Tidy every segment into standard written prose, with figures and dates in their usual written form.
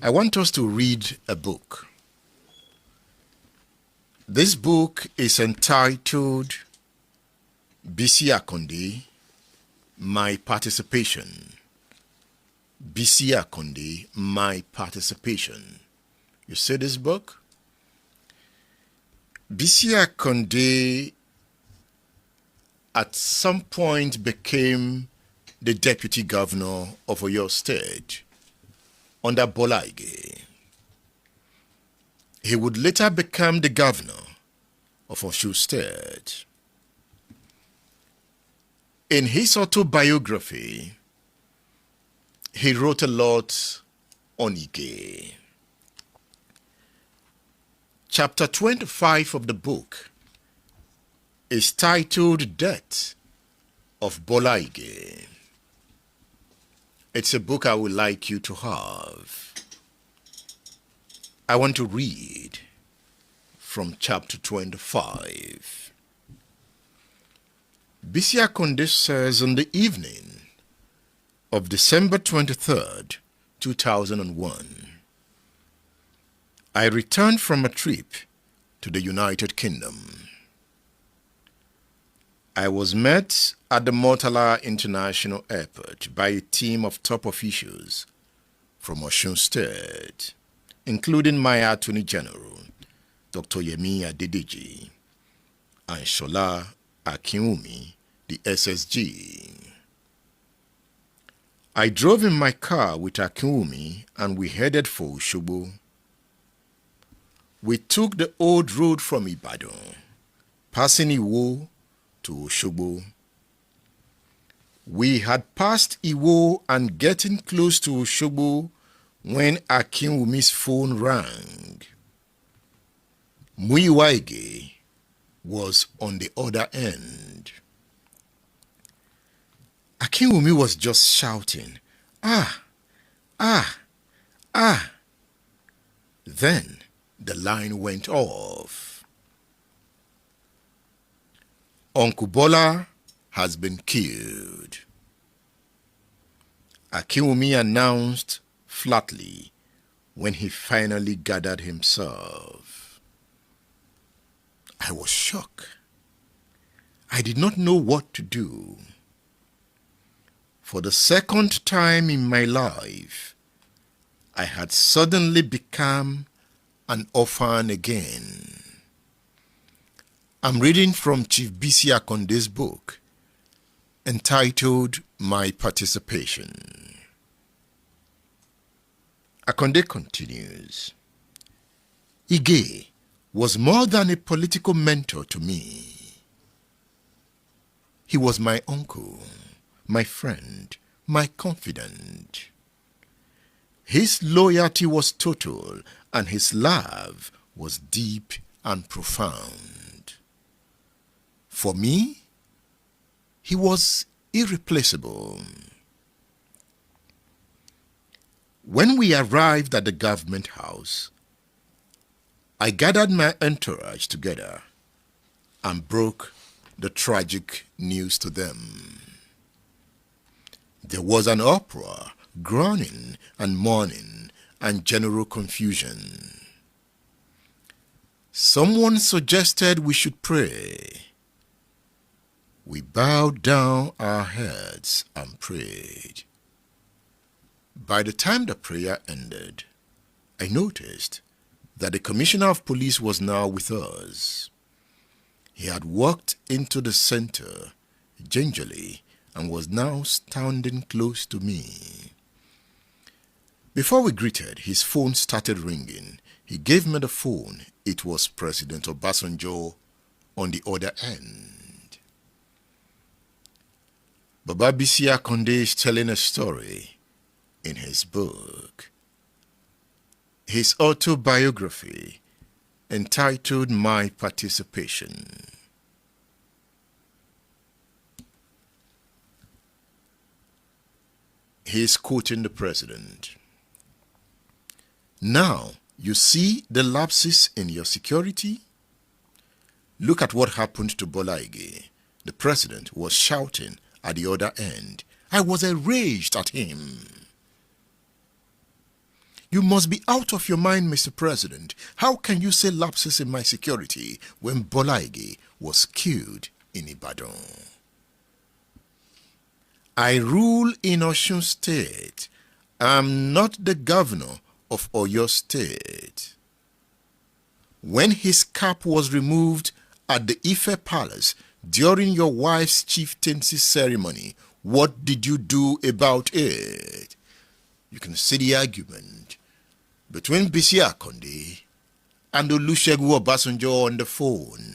I want us to read a book. This book is entitled Bisi Akande, My Participation. Bisi Akande, My Participation. You see this book? Bisi Akande at some point became the deputy governor of Oyo State under Bola Ige. He would later become the governor of Oyo State. In his autobiography, he wrote a lot on Ige. Chapter 25 of the book is titled Death of Bola Ige. It's a book I would like you to have. I want to read from chapter 25. Bisi Akande says, on the evening of December 23rd, 2001, I returned from a trip to the United Kingdom. I was met at the Murtala International Airport by a team of top officials from Oyo State, including my Attorney General, Dr. Yemi Adedeji, and Shola Akinwumi, the SSG. I drove in my car with Akinwumi and we headed for Osogbo. We took the old road from Ibadan, passing Iwo to Osogbo. We had passed Iwo and getting close to Osogbo when Akinwumi's phone rang. Muyiwa Ige was on the other end. Akinwumi was just shouting, "Ah, ah, ah." Then the line went off. Uncle Bola has been killed, Akinwumi announced flatly when he finally gathered himself. I was shocked. I did not know what to do. For the second time in my life, I had suddenly become an orphan again. I'm reading from Chief Bisi Akande's book entitled My Participation. Akande continues, Ige was more than a political mentor to me. He was my uncle, my friend, my confidant. His loyalty was total and his love was deep and profound. For me, he was irreplaceable. When we arrived at the government house, I gathered my entourage together and broke the tragic news to them. There was an uproar, groaning and mourning, and general confusion. Someone suggested we should pray. We bowed down our heads and prayed. By the time the prayer ended, I noticed that the Commissioner of Police was now with us. He had walked into the center gingerly and was now standing close to me. Before we greeted, his phone started ringing. He gave me the phone. It was President Obasanjo on the other end. Baba Bisi Akande is telling a story in his book, his autobiography entitled My Participation. He is quoting the president. Now, you see the lapses in your security? Look at what happened to Bola Ige. The president was shouting at the other end. I was enraged at him. You must be out of your mind, Mr. President. How can you say lapses in my security when Bola Ige was killed in Ibadan? I rule in Oyo State. I'm not the governor of Oyo State. When his cap was removed at the Ife Palace during your wife's chieftaincy ceremony, what did you do about it? You can see the argument between Bisi Akande and Olusegun Obasanjo on the phone.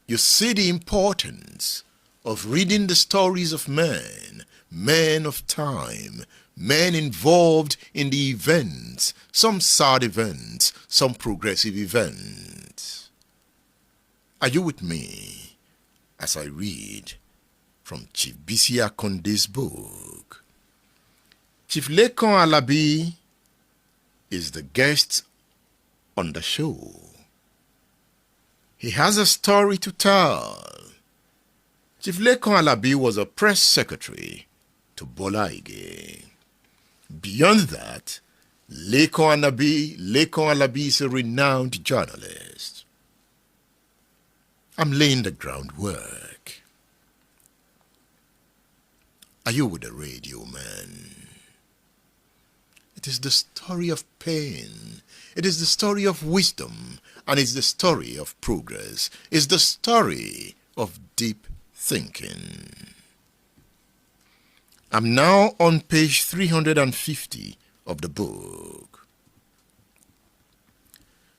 You see the importance of reading the stories of men, men of time, men involved in the events, some sad events, some progressive events. Are you with me as I read from Chief Bisi Akande's book? Chief Lekan Alabi is the guest on the show. He has a story to tell. Chief Lekan Alabi was a press secretary to Bola Ige. Beyond that, Lekan Alabi is a renowned journalist. I'm laying the groundwork. Are you with the radio, man? It is the story of pain. It is the story of wisdom. And it's the story of progress. It's the story of deep thinking. I'm now on page 350 of the book.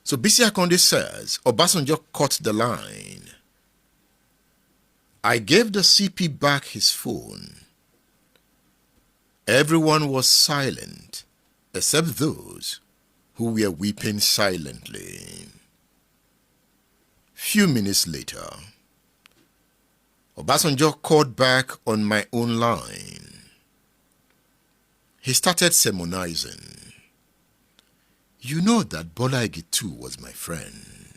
So Bisi Akande says, Obasanjo cut the line. I gave the CP back his phone. Everyone was silent, except those who were weeping silently. Few minutes later, Obasanjo called back on my own line. He started sermonizing. You know that Bola Ige too was my friend.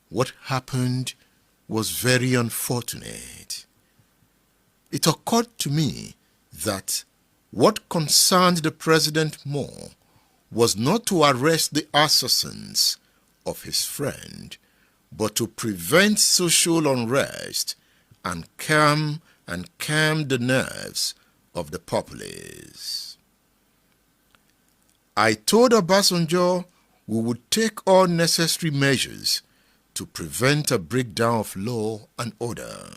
What happened was very unfortunate. It occurred to me that what concerned the president more was not to arrest the assassins of his friend, but to prevent social unrest and calm the nerves of the populace. I told Obasanjo we would take all necessary measures to prevent a breakdown of law and order.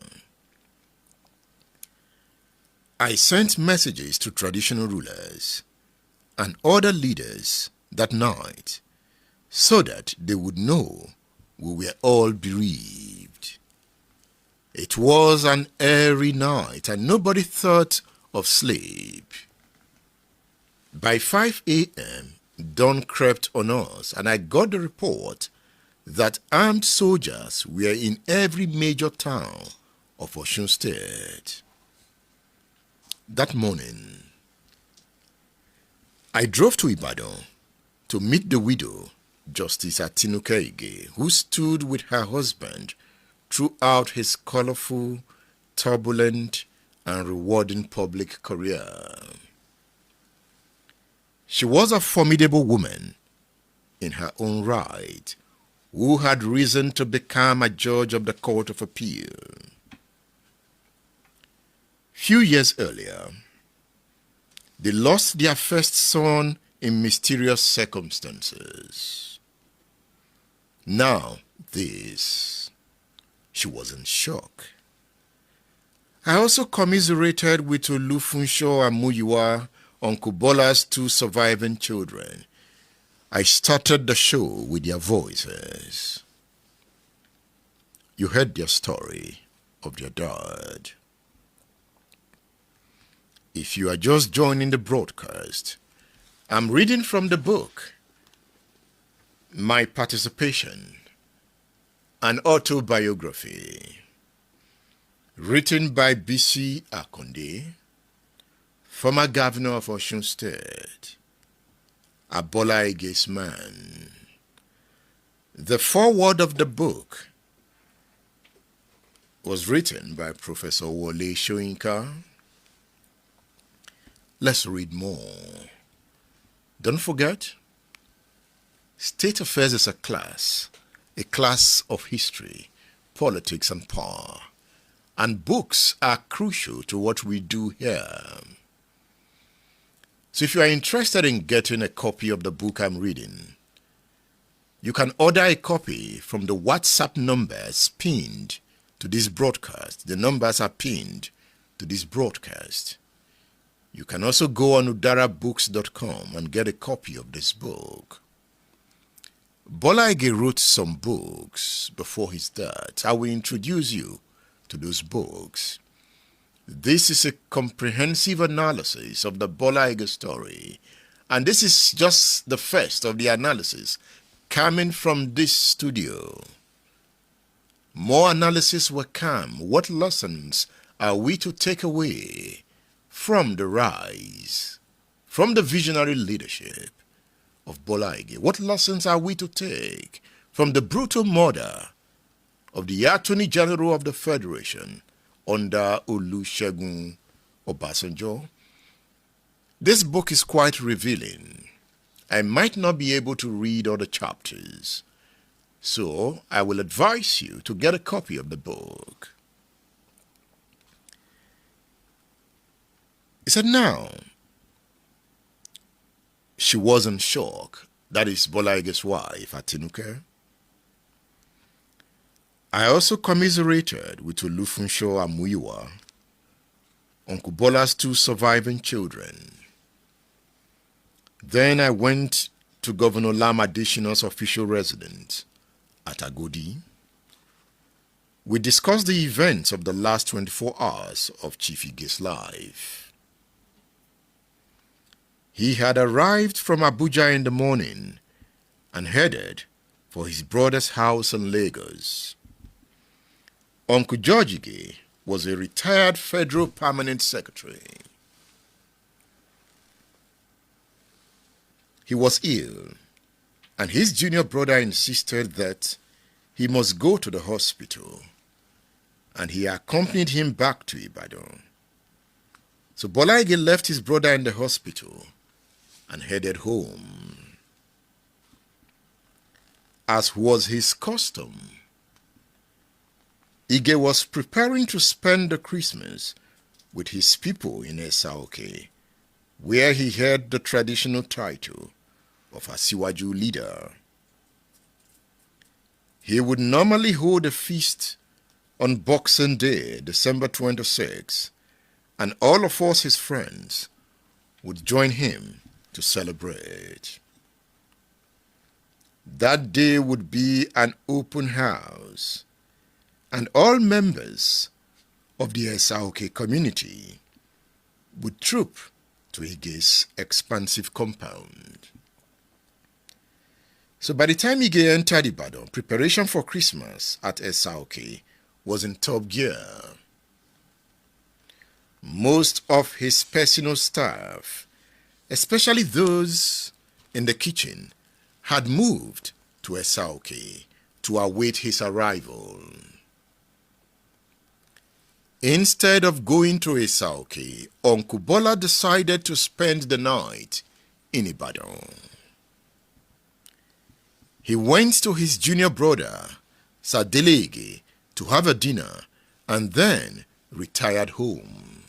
I sent messages to traditional rulers and other leaders that night so that they would know we were all bereaved. It was an airy night and nobody thought of sleep. By 5 a.m., dawn crept on us and I got the report that armed soldiers were in every major town of Oyo State. That morning, I drove to Ibadan to meet the widow, Justice Atinuke Ige, who stood with her husband throughout his colorful, turbulent, and rewarding public career. She was a formidable woman in her own right, who had risen to become a judge of the Court of Appeal. Few years earlier, they lost their first son in mysterious circumstances. Now, this, she was in shock. I also commiserated with Olufunsho and Muyiwa, Uncle Bola's 2 surviving children. I started the show with their voices. You heard their story of their dad. If you are just joining the broadcast, I'm reading from the book, My Paticipation, an autobiography, written by Bisi Akande, former governor of Oyo State, a Bola Ige's man. The foreword of the book was written by Professor Wole Soyinka. Let's read more. Don't forget, State Affairs is a class of history, politics, and power. And books are crucial to what we do here. So if you are interested in getting a copy of the book I'm reading, you can order a copy from the WhatsApp numbers pinned to this broadcast. The numbers are pinned to this broadcast. You can also go on udarabooks.com and get a copy of this book. Bola Ige wrote some books before his death. I will introduce you to those books. This is a comprehensive analysis of the Bola Ige story, and this is just the first of the analysis coming from this studio. More analysis will come. What lessons are we to take away from the rise, from the visionary leadership of Bola Ige? What lessons are we to take from the brutal murder of the Attorney General of the Federation under Olusegun Obasanjo? This book is quite revealing. I might not be able to read all the chapters, so I will advise you to get a copy of the book. He said, now, she was in shock. That is Bola Ige's wife, Atinuke. I also commiserated with Olufunsho Amuyiwa, Uncle Bola's 2 surviving children. Then I went to Governor Lam Adesina's official residence at Agodi. We discussed the events of the last 24 hours of Chief Ige's life. He had arrived from Abuja in the morning and headed for his brother's house in Lagos. Uncle George Ige was a retired federal permanent secretary. He was ill, and his junior brother insisted that he must go to the hospital, and he accompanied him back to Ibadan. So Bola Ige left his brother in the hospital and headed home. As was his custom, Ige was preparing to spend the Christmas with his people in Esaoke, where he held the traditional title of Asiwaju leader. He would normally hold a feast on Boxing Day, December 26, and all of us, his friends, would join him to celebrate. That day would be an open house, and all members of the Esaoke community would troop to Ige's expansive compound. So by the time Ige entered Ibadan, preparation for Christmas at Esaoke was in top gear. Most of his personal staff, especially those in the kitchen, had moved to Esaoke to await his arrival. Instead of going to Esaoke, Uncle Bola decided to spend the night in Ibadan. He went to his junior brother, Sadele Ige, to have a dinner and then retired home.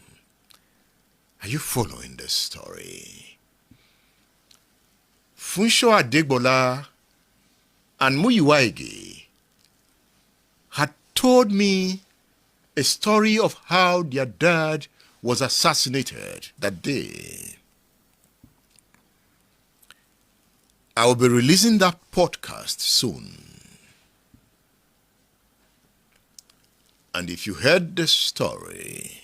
Are you following this story? Funsho Adegbola and Muyiwa Ige had told me a story of how their dad was assassinated that day. I will be releasing that podcast soon. And if you heard this story,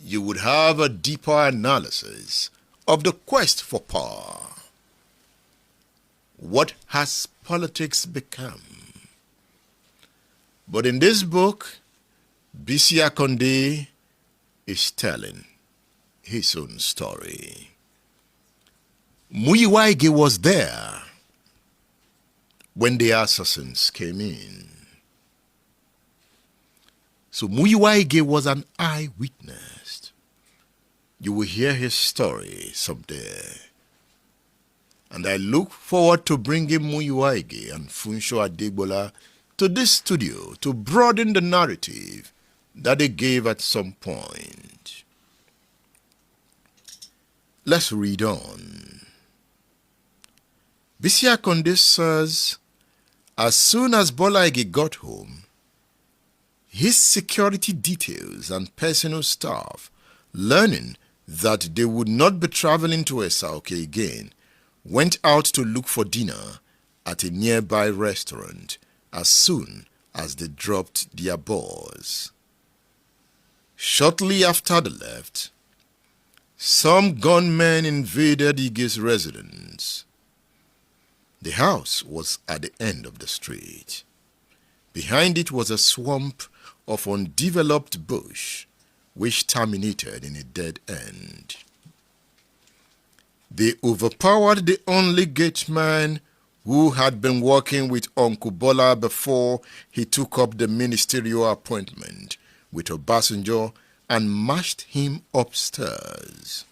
you would have a deeper analysis of the quest for power. What has politics become? But in this book, Bisi Akande is telling his own story. Muyiwa Ige was there when the assassins came in. So Muyiwa Ige was an eyewitness. you will hear his story someday. And I look forward to bringing Bola Ige and Funsho Adegbola to this studio to broaden the narrative that they gave at some point. Let's read on. Bisi Akande says, as soon as Bola Ige got home, his security details and personal staff, learning that they would not be traveling to Esauke again, went out to look for dinner at a nearby restaurant as soon as they dropped their balls. Shortly after they left, some gunmen invaded Ige's residence. The house was at the end of the street. Behind it was a swamp of undeveloped bush, which terminated in a dead end. They overpowered the only gate man who had been working with Uncle Bola before he took up the ministerial appointment with Obasanjo and marched him upstairs.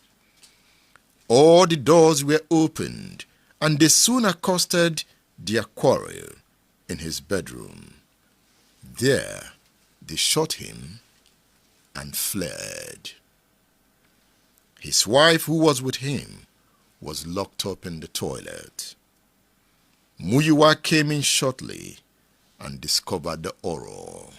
All the doors were opened, and they soon accosted their quarrel in his bedroom. There they shot him and fled. His wife, who was with him, was locked up in the toilet. Muyiwa came in shortly and discovered the horror.